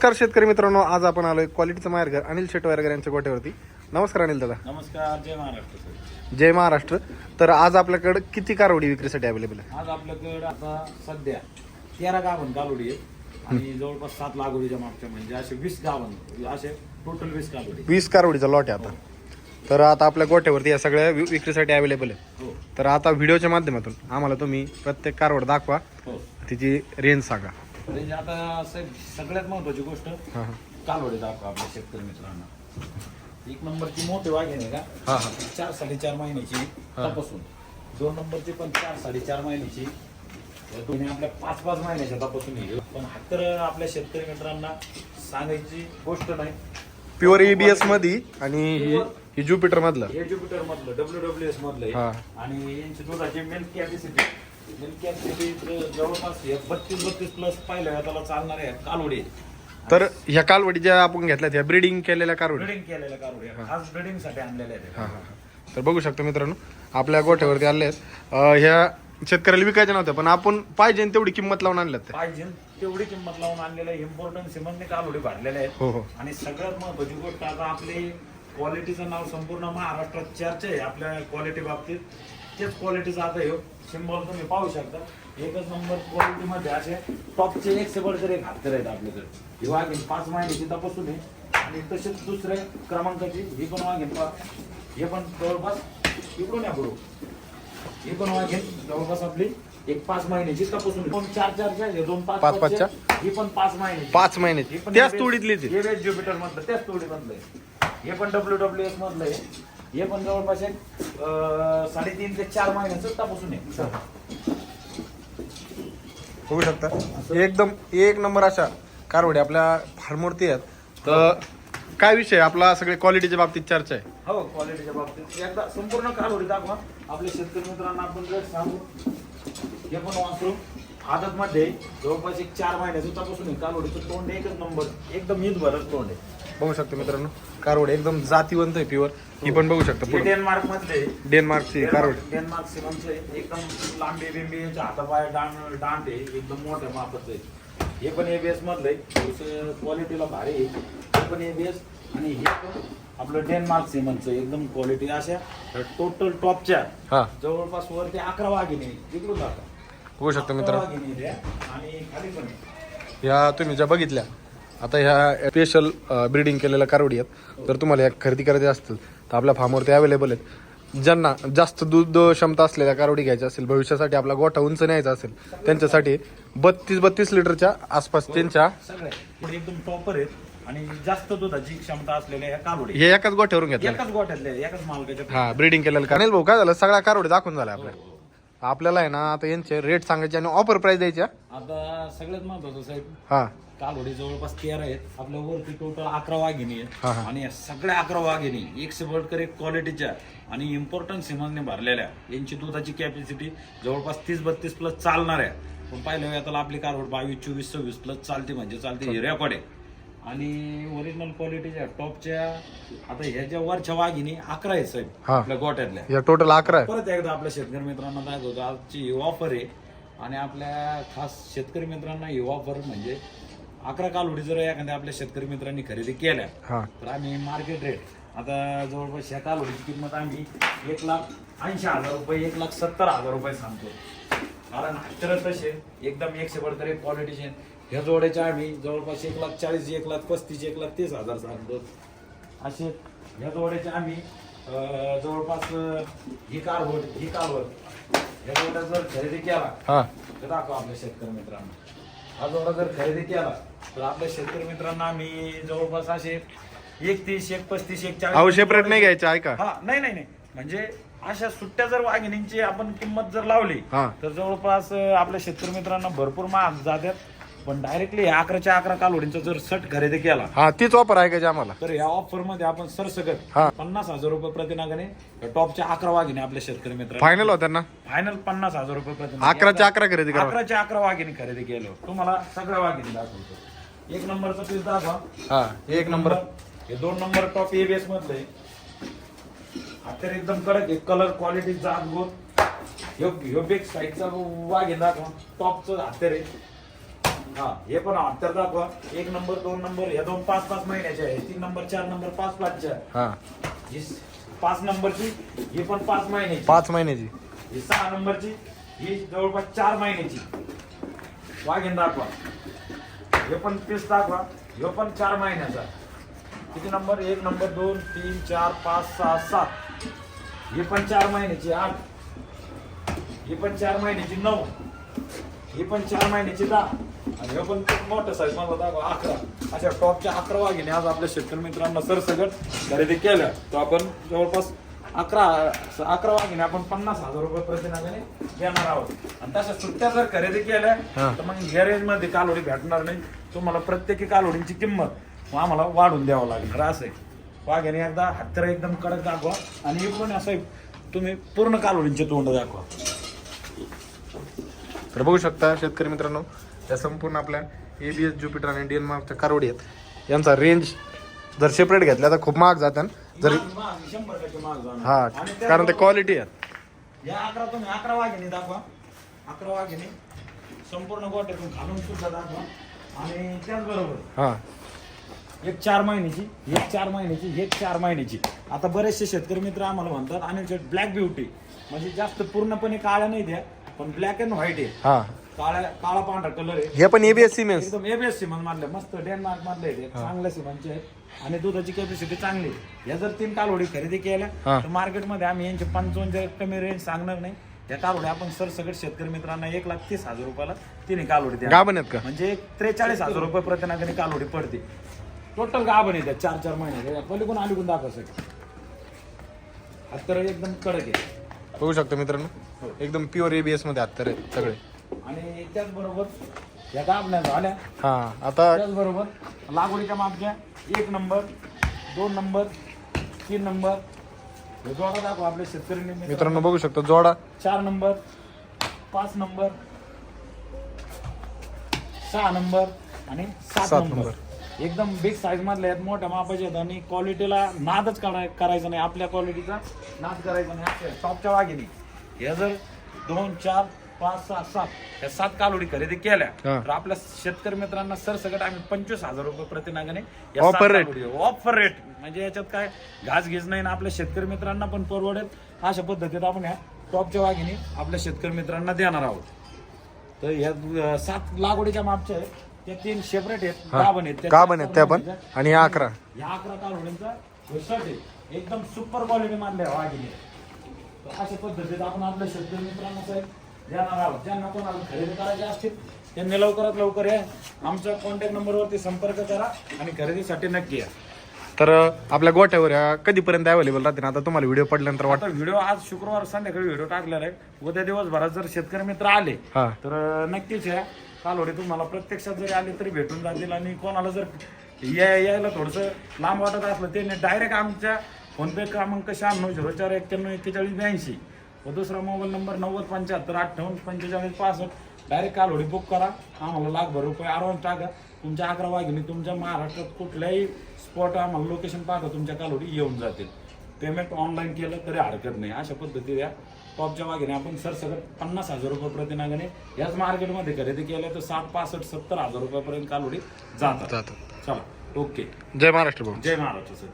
नमस्कार शेतकरी मित्रांनो, आज आपण आलोय क्वालिटीचं माहेरघर अनिल शेटवायरगर यांच्या गोठ्यावरती. नमस्कार अनिल दादा. नमस्कार. जय महाराष्ट्र सर. जय महाराष्ट्र. तर आज आपल्याकडे किती कारवडी विक्रीसाठी अवेलेबल आहे? आज आपल्याकडे आता सध्या 13 गाभण कालोडी आहेत आणि जवळपास 7 लागवडीच्या मागच्या म्हणजे असे 20 गाभण, असे टोटल 20 कालोडी. 20 कारवडीचा लॉट आहे आता. तर आता आपल्या गोठ्यावरती या सगळ्या विक्रीसाठी अवेलेबल आहे. हो तर आता व्हिडिओच्या माध्यमातून आम्हाला तुम्ही प्रत्येक कारवड दाखवा, हो. तिची रेंज सांगा. म्हणजे आता सगळ्यात महत्वाची गोष्ट हां हां कालोडी दाखवा आपल्या शेतकरी मित्रांना. एक नंबरची मोठी वाघीण आहे का, हां हां 4-4.5 महिन्याची तपासून. 2 नंबरची पण 4-4.5 महिन्याची. दोन्ही आपल्या 5-5 महिन्याच्या तपासून येईल. पण हा तर आपल्या शेतकरी मित्रांना सांगायची गोष्ट नाही. प्युअर EBS मध्ये आणि ही ज्युपिटर मधलं, हे ज्युपिटर मधलं WWS मधलं हा. आहे. आणि यांची दुधाची मिल्क कॅपॅसिटी जवळपास 32 प्लस पाहिलं त्याला चालणार आहे कालोडी. तर ह्या कालवडी ज्या आपण घेतल्या त्या ब्रीडिंग केलेल्या कारवडी. ब्रिडिंग केलेल्या कालोडी खास ब्रिडिंग साठी आणलेल्या हां आहेत. हां. तर बघू शकतो मित्रांनो, आपल्या गोठ्यावरती आले आहेत. ह्या शेतकऱ्याला विकायच्या नव्हत्या, पण आपण पाहिजे तेवढी किंमत लावून आणल्यात त्या. पाहिजे तेवढी किंमत लावून आणलेल्या इम्पॉर्टंट सिमंटने कालोडी भरलेल्या आहेत. हो हो. आणि सगळ्यात महत्वाची गोष्ट, आता आपली क्वालिटीचं नाव संपूर्ण महाराष्ट्रात चर्चा आहे आपल्या क्वालिटी बाबतीत. तेच क्वालिटीचा आता हे सिम्बॉल तुम्ही पाहू शकता. एकच नंबर क्वालिटीमध्ये असे टॉपचे एक से बढ़कर एक हातर आहेत आपल्याकडे. ही वाघीण 5 महिन्याची तपासून आहे आणि तसेच दुसऱ्या क्रमांकाची ही पण वाघीण हे पण जवळपास इकडून या बरोबर. ही पण वाघीण जवळपास आपली एक 5 महिन्याची तपासून 2-4-4 2 5-5 ही पण 5 महिन्याची. 5 महिन्याची त्याच तोडीतलीच आहे. हे वेज ज्युपिटर मधलं त्याच तोडी मधलं आहे. हे पण WWS मधलं आहे. हे पण जवळपास एक 3.5 ते 4 महिन्याचं तपासून आहे. बघू शकता एकदम एक नंबर अशा कारवडी आपल्या फार्मवरती आहेत. तर काय विषय आपला सगळे क्वालिटीच्या बाबतीत चर्चा आहे. हो, क्वालिटीच्या बाबतीत एकदा संपूर्ण कालोडी दाखवा आपल्या शेतकरी मित्रांना. आपण जर सांगू हे पण वासरू आदत मध्ये जवळपास एक 4 महिन्याचं तपासून आहे. कालोडीचं तोंड एकच नंबर, एकदम ईद भरत तोंड आहे. बघू शकतो मित्रांनो, कारवड एकदम जातीवंत आहे प्युअर. ही पण बघू शकता पुढे डेन्मार्क मधले, डेन्मार्कची कारवड. डेन्मार्क सिमनचे एकदम लांबी बिंबी हातापाय डांट आहे, एकदम मोठ्या मापाचं आहे. हे पण ABS मधलं आहे, क्वालिटीला भारी आहे. हे पण ABS आणि हे पण आपलं डेन्मार्क सिमनचं एकदम क्वालिटी. अशा टोटल टॉपच्या हा जवळपास वरती 11 वाघिणी तिकडून जातात. बघू शकतो मित्रांनो, वाघिणी आणि खाली पण आहे. ह्या तुम्ही ज्या बघितल्या आता ह्या स्पेशल ब्रीडिंग केलेल्या कारवडी आहेत. जर तुम्हाला या खरेदी करायची असतील तर आपल्या फार्मवरती अवेलेबल आहेत. ज्यांना जास्त दूध क्षमता असलेल्या कारवडी घ्यायच्या असेल, भविष्यासाठी आपला गोठा उंच न्यायचा असेल, त्यांच्यासाठी 32 लिटरच्या आसपास त्यांच्या सगळे एकदम टॉपर आहेत आणि जास्त दुधाची क्षमता असलेल्या ह्या कालोडी हे एकाच गोठ्यावरून घेतल्या. एकाच गोठ्यातल्या एकाच मालकाच्या. हा ब्रीडिंग केलेलं का नाही भाऊ, काय झालं सगळ्या कारवडी दाखवून झाल्या आपल्या. आपल्याला आहे ना आता यांचे रेट सांगायचे आणि ऑफर प्राइस द्यायच्या. आता सगळ्यात महत्वाचं साहेब, हा कालोडी जवळपास 13 आहेत. आपल्या वरती टोटल 11 वाघिणी हा, आहेत. हा. आणि या सगळ्या 11 वाघिणी एक से बढ़कर एक क्वालिटीच्या आणि इम्पॉर्टंट सिमनने भरलेल्या. यांची दुधाची कॅपॅसिटी जवळपास 30-32 प्लस चालणार आहे. पण पाहिलं आता आपली कारवड 22-24-26 प्लस चालते, म्हणजे चालते हे रेकॉर्ड आहे. आणि ओरिजिनल क्वालिटीच्या टॉपच्या आता ह्या ज्या वरच्या वाघिणी 11 आहेत साहेब हा. आपल्या गोठ्यातल्या. या टोटल 11 आहे. परत एकदा आपल्या शेतकरी मित्रांना दाखवतो, आजची ऑफर आहे. आणि आपल्या खास शेतकरी मित्रांना ही ऑफर म्हणजे 11 कालोडी जर एखाद्या आपल्या शेतकरी मित्रांनी खरेदी केल्या हा तर आम्ही मार्केट रेट आता जवळपास ह्या कालोडीची किंमत आम्ही 1,80,000 रुपये 1,70,000 रुपये सांगतो. कारण अक्षर तसे एकदम एक से बढ़कर एक क्वालिटीचे ह्या जोड्याच्या आम्ही जवळपास 1,40,000, 1,35,000, 1,30,000 सांगतो. असे ह्या जोड्याच्या आम्ही जवळपास ही कारवड ह्या जोड्या जर खरेदी केला हा तर दाखवा आपल्या शेतकरी मित्रांना. हा जोडा जर खरेदी केला तर आपल्या शेतकरी मित्रांना आम्ही जवळपास असे 31, 1,35,000, 1,40,000. अहो सेपरेट नाही घ्यायचं ऐका. हा नाही म्हणजे अशा सुट्ट्या जर वाघिणींची आपण किंमत जर लावली हा तर जवळपास आपल्या शेतकरी मित्रांना भरपूर महाग जातात. पण डायरेक्टली 11च्या 11 कालोडींचा जर सट खरेदी केला हा तीच ऑफर आहे का आम्हाला. तर या ऑफर मध्ये आपण सरसकट हा. 50,000 रुपये प्रतिनागाने टॉपच्या 11 वाघिणी आपल्या शेतकरी मित्रांना फायनल होत्या ना. फायनल 50,000 रुपये प्रतिनाग. 11च्या 11 खरेदी करा. 11च्या 11 वाघिणी खरेदी केलं तुम्हाला सगळ्या वाघिणी दाखवतो. 1 नंबरचा पीस दाखवा. हा 1 नंबर. हे 2 नंबर टॉप ABS मधले हातर एकदम कडक आहे. कलर क्वालिटी जात गोत ह्यो बेक साईडचा वाघीण दाखवा. टॉपचं हातर आहे. हा हे पण हत्तर दाखवा. 1 नंबर 2 नंबर या 2-5 महिन्याचे आहे. 3 नंबर 4 नंबर 5-5च्या. हा ही 5 नंबरची ही पण 5 महिन्याची. 5 महिन्याची. ही 6 नंबरची ही जवळपास 4 महिन्याची. वाघीण दाखवा. हे पण पीस दाखवा. हे पण 4 महिन्याचा. किती नंबर? 1 नंबर 2 3 4 5 6 7. ही पण 4 महिन्याची 8. ही पण 4 महिन्याची 9. ही पण 4 महिन्याची 10. आणि हे पण खूप मोठं साईज मला दाखवा 11. अशा टॉपच्या 11 वाघिणी आज आपल्या शेतकरी मित्रांना सरसगट खरेदी केल्या. तर आपण जवळपास 11 वाघिणी आपण 50,000 रुपये प्रतिनागाने देणार आहोत. आणि तशा सुट्ट्या जर खरेदी केल्या तर मग या रेंज मध्ये कालोडी भेटणार नाही. तुम्हाला प्रत्येकी कालोडींची किंमत आम्हाला वाढून द्यावं लागणार. असं आहे. वाघिणी एकदा हत्तर एकदम कडक दाखवा. आणि हे पण असं तुम्ही पूर्ण कालोडींचे तोंड दाखवा. तर बघू शकता शेतकरी मित्रांनो, या संपूर्ण आपल्या ABS ज्युपिटर आणि इंडियन मार्कच्या कारवडी आहेत. यांचा रेंज जर सेपरेट घेतल्या तर खूप महाग जातात. जर 100% महाग जाणार. हा आणि कारण ते क्वालिटी आहेत. या 11 तुम्ही 11 वाघिणी दाखवा. 11 वाघिणी संपूर्ण गोट्यातून खालून सुद्धा दाखवा. आणि त्याचबरोबर हा एक 4 महिन्याची, एक 4 महिन्याची, एक 4 महिन्याची. आता बरेचसे शेतकरी मित्र आम्हाला म्हणतात आणि ब्लॅक ब्युटी म्हणजे जास्त पूर्णपणे काळ्या नाही द्या, पण ब्लॅक अँड व्हाईट आहे. हा काळा पांढरा कलर आहे. हे पण ABS सिमेंट. एकदम ABS सिमेंट मधले मस्त डेन्मार्क मधले आहे. चांगल्या सिमेंटचे आहेत आणि दुधाची कॅपॅसिटी चांगली आहे. या जर 3 कालोडी खरेदी केल्या तर मार्केटमध्ये आम्ही यांचे 55 कमी रेंज सांगणार नाही. त्या कालोड्या आपण सरसकट शेतकरी मित्रांना 1,30,000 रुपयाला 3 कालोडी द्या. गाभण आहेत का? म्हणजे 43,000 रुपये प्रतिनागाने कालोडी पडते. टोटल गाभण येतात 4-4 महिने. पलीकडून आलीकडून दाखवा सगळं. हत्तर एकदम कडक आहे. बघू शकता मित्रांनो, एकदम प्युअर ABS मध्ये हत्तर आहेत सगळे. आणि त्याचबरोबर या गाभण्या झाल्या. हा आता त्याचबरोबर लागवडीच्या मापच्या 1 नंबर 2 नंबर 3 नंबर हे जोडा दाखवा आपल्या शेतकरी मित्रांनो बघू शकता जोडा 4 नंबर 5 नंबर 6 नंबर आणि 7 नंबर. एकदम बिग साईज मधले आहेत, मोठ्या मापाचे आहेत. आणि क्वालिटीला नादच करायचा नाही. आपल्या क्वालिटीचा नाद करायचा नाही. असे टॉपच्या वाघिणी हे जर 2 4 5 6 7 या 7 कालोडी खरेदी केल्या तर आपल्या शेतकरी मित्रांना सरसकट आम्ही 25,000 रुपये प्रतिनागाने ऑफर रेट म्हणजे याच्यात काय घास घेच नाही ना. आपल्या शेतकरी मित्रांना पण परवडेल अशा पद्धतीत आपण ह्या टॉपच्या वाघिणी आपल्या शेतकरी मित्रांना देणार आहोत. तर ह्या 7 लागवडीच्या मापच्या आहेत. त्या 3 सेपरेट आहेत. गाभण आहेत त्या पण. आणि या 11 कालोडींचा शर्ट आहे. एकदम सुपर क्वालिटी मानले वाघिणी. तर अशा पद्धतीत आपण आपल्या शेतकरी मित्रांना साहेब देणार आहोत. ज्यांना कोणाला खरेदी करायचे असतील त्यांनी लवकरात लवकर या. आमच्या कॉन्टॅक्ट नंबरवरती संपर्क करा आणि खरेदीसाठी नक्की या. तर आपल्या गोट्यावर ह्या कधीपर्यंत अवेलेबल राहते? आता तुम्हाला व्हिडिओ पडल्यानंतर आता व्हिडिओ आज शुक्रवार संध्याकाळी व्हिडिओ टाकलेला आहे. उद्या दिवसभरात जर शेतकरी मित्र आले तर नक्कीच या कालोडी तुम्हाला प्रत्यक्षात जरी आले तरी भेटून जातील. आणि कोणाला जर यायला थोडंसं लांब वाटत असलं ते डायरेक्ट आमच्या फोनपे क्रमांक 9604914142 व दुसरा मोबाईल नंबर 9075584565 डायरेक्ट कालोडी बुक करा. आम्हाला लाखभर रुपये ॲडव्हान्स टाका. तुमच्या 11 वाघिणी तुमच्या महाराष्ट्रात कुठल्याही स्पॉट आम्हाला लोकेशन पाठवा, तुमच्या कालोडी येऊन जातील. पेमेंट ऑनलाईन केलं तरी हरकत नाही. अशा पद्धतीने टॉपच्या वाघिणी आपण सरसकट 50,000 रुपये प्रतिनागाने याच मार्केटमध्ये खरेदी केल्या तर 60 65 70,000 रुपयापर्यंत कालोडी जातात. चला ओके. जय महाराष्ट्र भाऊ. जय महाराष्ट्र सर.